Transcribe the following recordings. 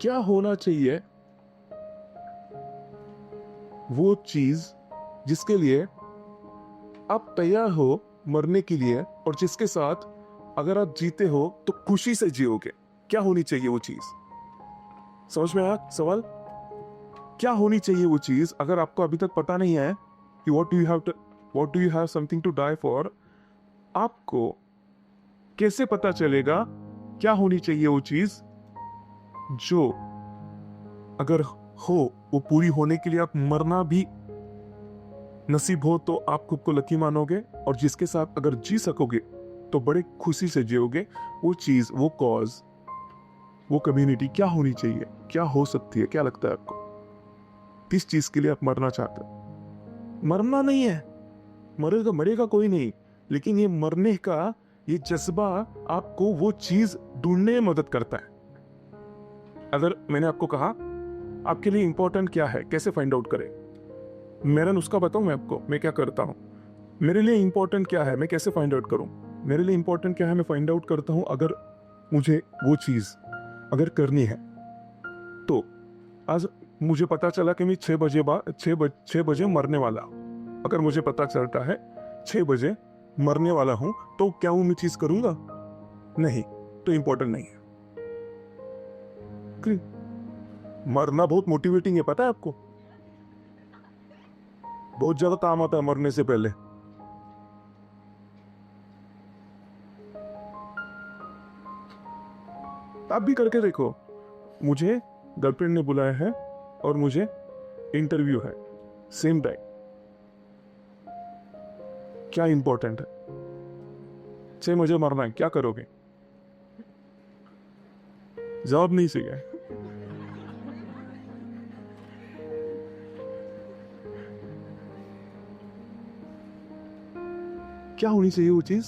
क्या होना चाहिए वो चीज जिसके लिए आप तैयार हो मरने के लिए, और जिसके साथ अगर आप जीते हो तो खुशी से जियोगे? क्या होनी चाहिए वो चीज? समझ में आया सवाल? क्या होनी चाहिए वो चीज अगर आपको अभी तक पता नहीं है कि what do you have something to die for? आपको कैसे पता चलेगा क्या होनी चाहिए वो चीज जो अगर हो, वो पूरी होने के लिए आप मरना भी नसीब हो तो आप खुद को लकी मानोगे, और जिसके साथ अगर जी सकोगे तो बड़े खुशी से जियोगे? वो चीज, वो कॉज, वो कम्युनिटी क्या होनी चाहिए? क्या हो सकती है? क्या लगता है आपको? किस चीज के लिए आप मरना चाहते हो? मरना नहीं है, मरेगा मरेगा कोई नहीं, लेकिन ये मरने का ये जज्बा आपको वो चीज ढूंढने में मदद करता है। अगर मैंने आपको कहा आपके लिए इंपॉर्टेंट क्या है, कैसे फाइंड आउट करें? मेरा नुस्खा बताऊं मैं आपको, मैं क्या करता हूं। मेरे लिए इंपॉर्टेंट क्या है, मैं कैसे फाइंड आउट करूं? मेरे लिए इंपॉर्टेंट क्या है, मैं फाइंड आउट करता हूं अगर मुझे वो चीज अगर करनी है तो। आज मुझे पता चला कि मैं 6 बजे मरने वाला हूं। अगर मुझे पता चलता है 6 बजे मरने वाला हूं, तो क्या वो मैं चीज करूंगा? नहीं, तो इंपॉर्टेंट नहीं है। मरना बहुत मोटिवेटिंग है, पता है आपको? बहुत ज्यादा काम आता है मरने से पहले। आप भी करके देखो। मुझे गर्लफ्रेंड ने बुलाया है और मुझे इंटरव्यू है सेम टाइम। क्या इंपॉर्टेंट है? 6 बजे मरना है, क्या करोगे? जवाब नहीं चाहिए। क्या होनी चाहिए वो चीज?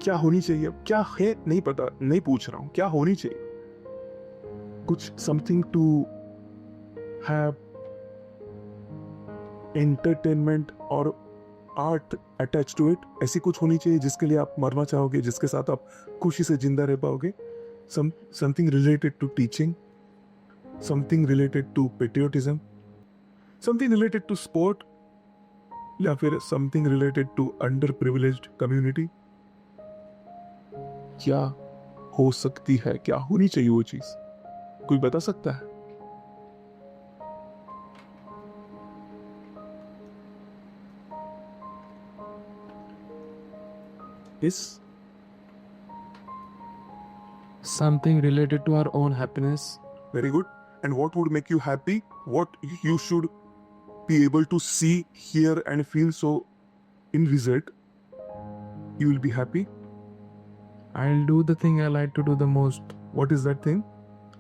क्या होनी चाहिए? क्या है नहीं पता, नहीं पूछ रहा हूं, क्या होनी चाहिए? कुछ समथिंग टू हैव एंटरटेनमेंट और आर्ट अटैच टू इट, ऐसी कुछ होनी चाहिए जिसके लिए आप मरना चाहोगे, जिसके साथ आप खुशी से जिंदा रह पाओगे। Something related to teaching, something related to patriotism, something related to sport, या फिर something related to underprivileged community. क्या हो सकती है? क्या होनी चाहिए वो चीज? कोई बता सकता है? इस Something related to our own happiness. very good. And what would make you happy? What you should be able to see, hear, and feel, so in result, you will be happy. I'll do the thing I like to do the most. What is that thing?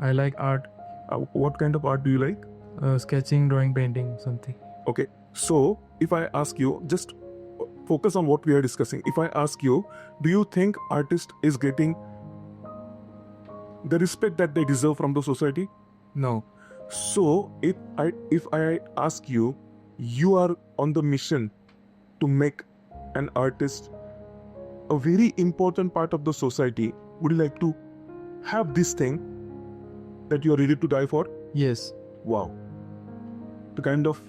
I like art, What kind of art do you like? sketching, drawing, painting, something. Okay, so if I ask you, just focus on what we are discussing. If I ask you, do you think artist is getting the respect that they deserve from the society? No. So if I ask you, you are on the mission to make an artist a very important part of the society. Would you like to have this thing that you are ready to die for? Yes. Wow. The kind of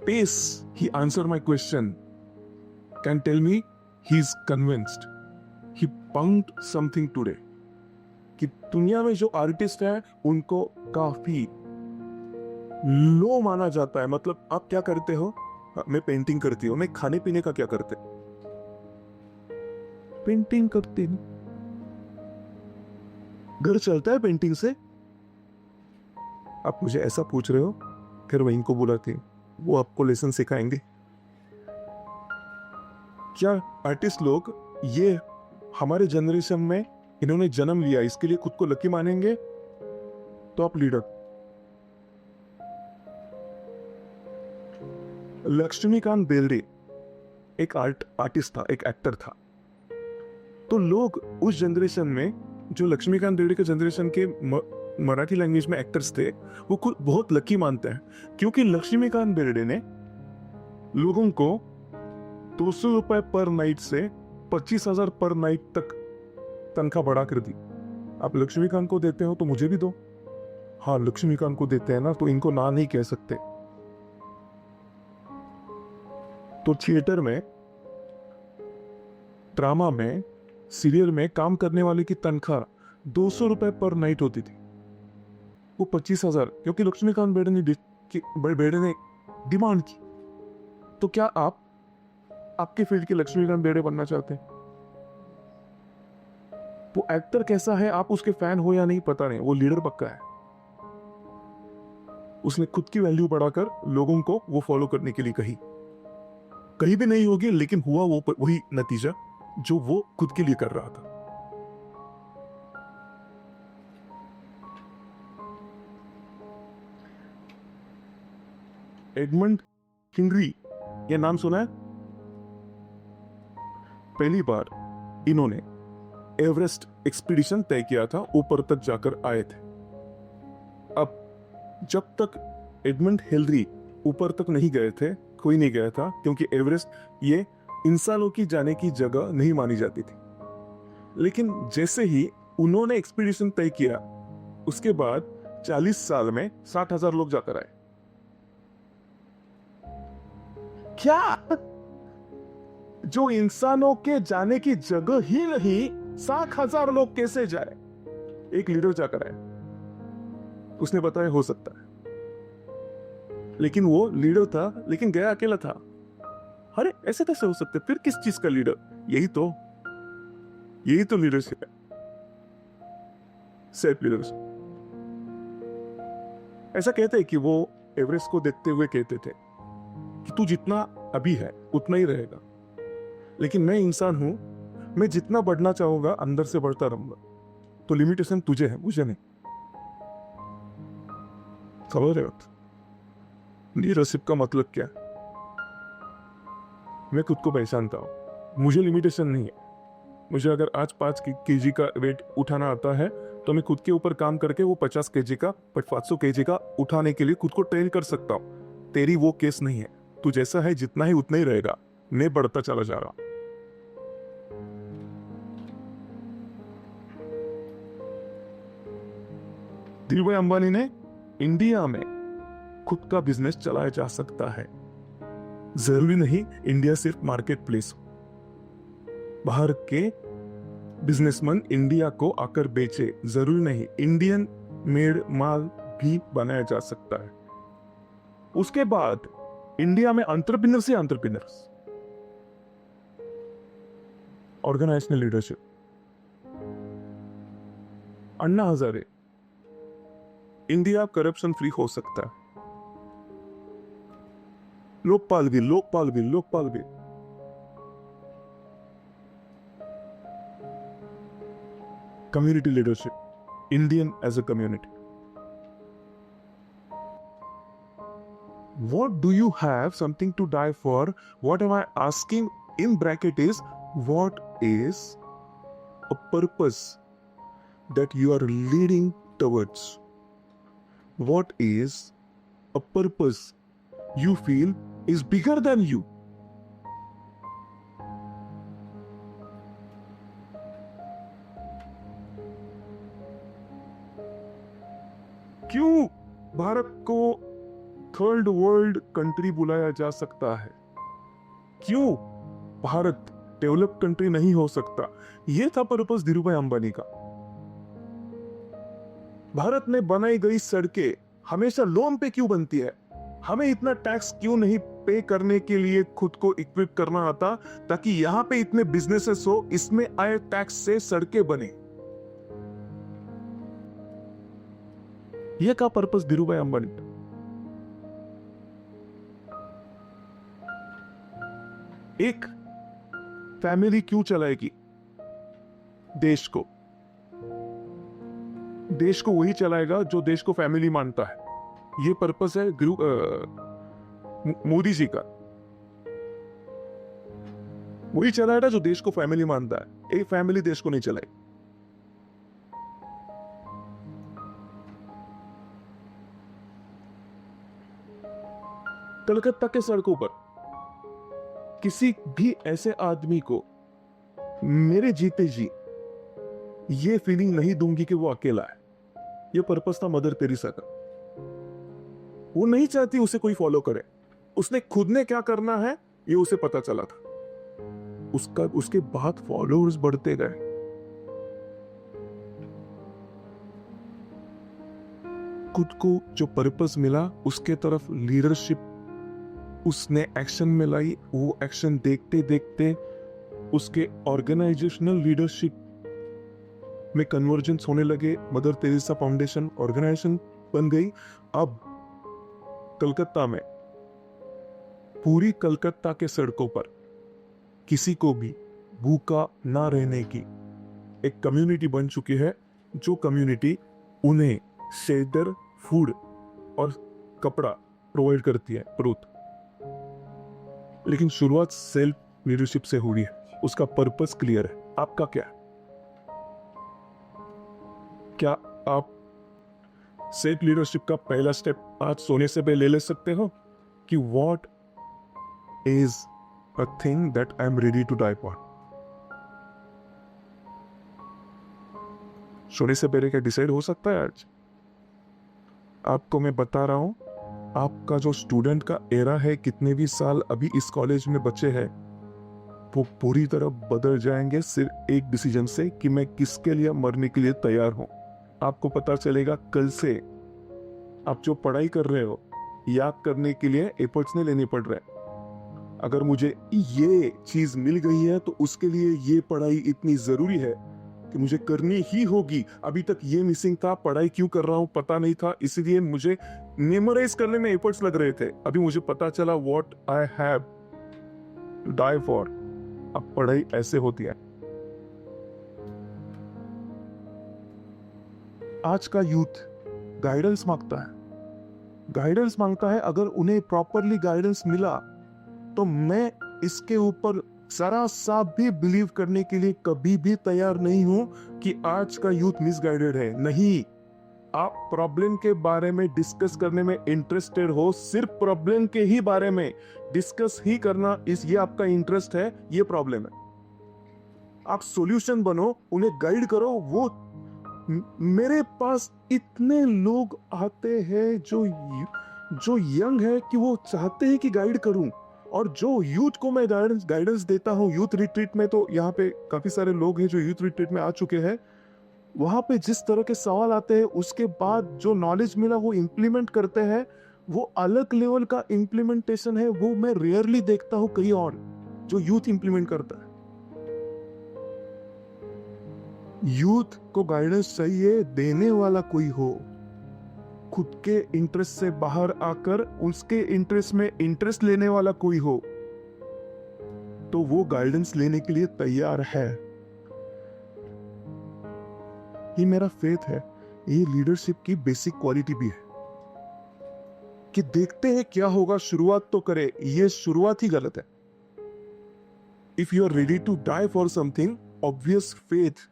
pace he answered my question can tell me he's convinced. He punked something today. कि दुनिया में जो artist हैं उनको काफी लो माना जाता है। मतलब आप क्या करते हो? मैं पेंटिंग करती हूँ। मैं खाने पीने का क्या करते? पेंटिंग करती हूँ। घर चलता है पेंटिंग से? आप मुझे ऐसा पूछ रहे हो, फिर वहीं को बुलाती हूँ, वो आपको लेसन सिखाएंगे। क्या आर्टिस्ट लोग ये हमारे जनरेशन में इन्होंने जन्म लिया, इसके लिए खुद को लकी मानेंगे? तो आप लीडर। लक्ष्मीकांत बेर्डे एक आर्टिस्ट था, एक एक्टर था। तो लोग उस जनरेशन में, जो लक्ष्मीकांत बेर्डे के जनरेशन के मराठी लैंग्वेज में एक्टर्स थे, वो खुद बहुत लकी मानते हैं, क्योंकि लक्ष्मीकांत बेर्डे ने लोगों को 200 रुपए पर नाइट से 25,000 पर नाइट तक तनख्वाह बढ़ा कर दी। आप लक्ष्मीकांत को देते हो तो मुझे भी दो। हाँ, लक्ष्मीकांत को देते हैं ना तो इनको ना नहीं कह सकते। तो थिएटर में, ड्रामा में, सीरियल में काम करने वाले की तनख्वाह 200 रुपए पर नाइट होती थी। वो 25,000 क्योंकि लक्ष्मीकांत बेड़े ने डिमांड की। तो क्या आप आपके फील्ड के लक्ष्मीकांत बेड़े बनना चाहते हैं? वो एक्टर कैसा है आप उसके फैन हो या नहीं पता नहीं, वो लीडर पक्का है। उसने खुद की वैल्यू बढ़ाकर लोगों को वो फॉलो करने के लिए कही। कहीं भी नहीं होगी लेकिन हुआ वो वही नतीजा जो वो खुद के लिए कर रहा था। एडमंड हिनरी, ये नाम सुना है? पहली बार इन्होंने एवरेस्ट एक्सपीडिशन तय किया था, ऊपर तक जाकर आए थे। अब जब तक एडमंड हिलरी ऊपर तक नहीं गए थे, कोई नहीं गया था, क्योंकि एवरेस्ट ये इंसानों की जाने की जगह नहीं मानी जाती थी। लेकिन जैसे ही उन्होंने एक्सपीडिशन तय किया, उसके बाद 40 साल में 60,000 लोग जाकर आए। क्या? जो इंसानों के जाने की जगह ही नहीं, 60,000 लोग कैसे जाए? एक लीडर जाकर आए, उसने बताया हो सकता है, लेकिन वो लीडर था लेकिन गया अकेला था। अरे ऐसे कैसे हो सकते? फिर किस चीज का लीडर? यही तो लीडरशिप है, सेल्फ लीडरशिप। ऐसा कहते हैं कि वो एवरेस्ट को देखते हुए कहते थे कि तू जितना अभी है उतना ही रहेगा, लेकिन मैं इंसान हूं, मैं जितना बढ़ना चाहूंगा अंदर से बढ़ता रहूंगा। तो लिमिटेशन तुझे है, मुझे नहीं। समझ रहे हो? लीडरशिप का मतलब क्या? मैं खुद को पहचानता हूं, मुझे लिमिटेशन नहीं है। मुझे अगर आज 5 केजी का वेट उठाना आता है तो मैं खुद के ऊपर काम करके वो 50 केजी का 500 केजी का उठाने के लिए खुद को ट्रेन कर सकता हूं। तेरी वो केस नहीं है। तू जैसा है जितना ही उतना ही रहेगा, मैं बढ़ता चला जा रहा। धीरूभाई अंबानी ने इंडिया में खुद का बिजनेस चलाया जा सकता है। जरूरी नहीं इंडिया सिर्फ मार्केट प्लेस हो। बाहर के बिजनेसमैन इंडिया को आकर बेचे, जरूरी नहीं। इंडियन मेड माल भी बनाया जा सकता है। उसके बाद इंडिया में एंटरप्रेन्योर से entrepreneurs, organisational leadership. Anna Hazare, India corruption free हो सकता है। Lokpal bill. Community leadership, Indian as a community. What do you have something to die for? What am I asking in bracket is, what is a purpose that you are leading towards? What is a purpose you feel is bigger than you? क्यों भारत को third world country बुलाया जा सकता है? क्यों Bharat develop country नहीं हो सकता? यह था पर्पस धीरूभाई अंबानी का। भारत में बनाई गई सड़कें हमेशा लोन पे क्यों बनती है? हमें इतना टैक्स क्यों नहीं पे करने के लिए खुद को इक्विप करना आता, ताकि यहां पे इतने बिजनेसेस हो, इसमें आए टैक्स से सड़कें बने। यह का पर्पस धीरूभाई अंबानी। एक फैमिली क्यों चलाएगी देश को? देश को वही चलाएगा जो देश को फैमिली मानता है। ये पर्पस है मोदी जी का। वही चलाएगा जो देश को फैमिली मानता है। एक फैमिली देश को नहीं चलाएगी। कलकत्ता के सड़कों पर किसी भी ऐसे आदमी को मेरे जीते जी ये फीलिंग नहीं दूंगी कि वो अकेला है। ये पर्पस था मदर टेरेसा का। वो नहीं चाहती उसे कोई फॉलो करे। उसने खुद ने क्या करना है ये उसे पता चला था। उसके बाद फॉलोअर्स बढ़ते गए। खुद को जो पर्पस मिला उसके तरफ लीडरशिप उसने एक्शन में लाई। वो एक्शन देखते देखते उसके ऑर्गेनाइजेशनल लीडरशिप में कन्वर्जेंस होने लगे। मदर टेरेसा फाउंडेशन ऑर्गेनाइजेशन बन गई। अब कलकत्ता में, पूरी कलकत्ता के सड़कों पर किसी को भी भूखा ना रहने की एक कम्युनिटी बन चुकी है, जो कम्युनिटी उन्हें शेल्टर, फूड और कपड़ा प्रोवाइड करती है, प्रूत। लेकिन शुरुआत सेल्फ लीडरशिप से हुई है। उसका पर्पस क्लियर है। आपका क्या है? क्या आप सेल्फ लीडरशिप का पहला स्टेप आज सोने से पहले ले सकते हो कि what is a thing that I am ready to die for? सोने से पहले क्या डिसाइड हो सकता है आज? आपको मैं बता रहा हूं, आपका जो स्टूडेंट का एरा है, कितने भी साल अभी इस कॉलेज में बचे हैं, वो पूरी तरह बदल जाएंगे सिर्फ एक डिसीजन से कि मैं किसके लिए मरने के लिए तैयार हूं। आपको पता चलेगा कल से आप जो पढ़ाई कर रहे हो, याद करने के लिए एफर्ट्स नहीं लेने पड़ रहे। अगर मुझे ये चीज मिल गई है तो उसके लिए ये पढ़ाई इतनी जरूरी है कि मुझे करनी ही होगी। अभी तक ये मिसिंग था, पढ़ाई क्यों कर रहा हूं पता नहीं था, इसलिए मुझे मेमोराइज करने में एफर्ट्स लग रहे थे। अभी मुझे पता चला what I have to die for. अब पढ़ाई ऐसे होती है। आज का यूथ गाइडेंस मांगता है, गाइडेंस मांगता है। अगर उन्हें प्रॉपरली गाइडेंस मिला तो मैं इसके ऊपर जरा सा भी बिलीव करने के लिए कभी भी तैयार नहीं हूं कि आज का यूथ मिसगाइडेड है। नहीं, आप प्रॉब्लम के बारे में डिस्कस करने में इंटरेस्टेड हो, सिर्फ प्रॉब्लम के ही बारे में डिस्कस ही करना, ये आपका इंटरेस्ट है, ये प्रॉब्लम है। आप सॉल्यूशन बनो, उन्हें गाइड करो। वो मेरे पास इतने लोग आते हैं जो यंग है कि वो चाहते हैं कि गाइड करूं, और जो यूथ को मैं गाइडेंस देता हूं यूथ रिट्रीट में, तो यहाँ पे काफी सारे लोग हैं जो यूथ रिट्रीट में आ चुके हैं। वहां पे जिस तरह के सवाल आते हैं, उसके बाद जो नॉलेज मिला वो इम्प्लीमेंट करते हैं। वो अलग लेवल का इम्प्लीमेंटेशन है, वो मैं रेयरली देखता हूं कहीं और जो यूथ इम्प्लीमेंट करता है। यूथ को गाइडेंस चाहिए, देने वाला कोई हो, खुद के इंटरेस्ट से बाहर आकर उसके इंटरेस्ट में इंटरेस्ट लेने वाला कोई हो, तो वो गाइडेंस लेने के लिए तैयार है। ये मेरा फेथ है। ये लीडरशिप की बेसिक क्वालिटी भी है कि देखते हैं क्या होगा, शुरुआत तो करे। ये शुरुआत ही गलत है। If you are ready to die for something, obvious faith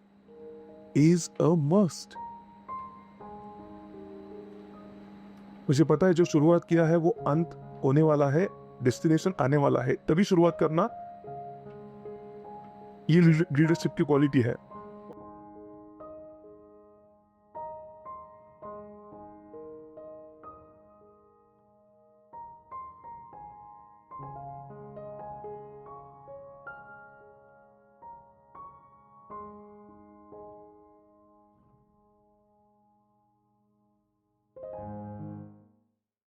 is a must. मुझे पता है जो शुरुआत किया है वो अंत होने वाला है, डेस्टिनेशन आने वाला है। तभी शुरुआत करना, ये लीडरशिप की क्वालिटी है।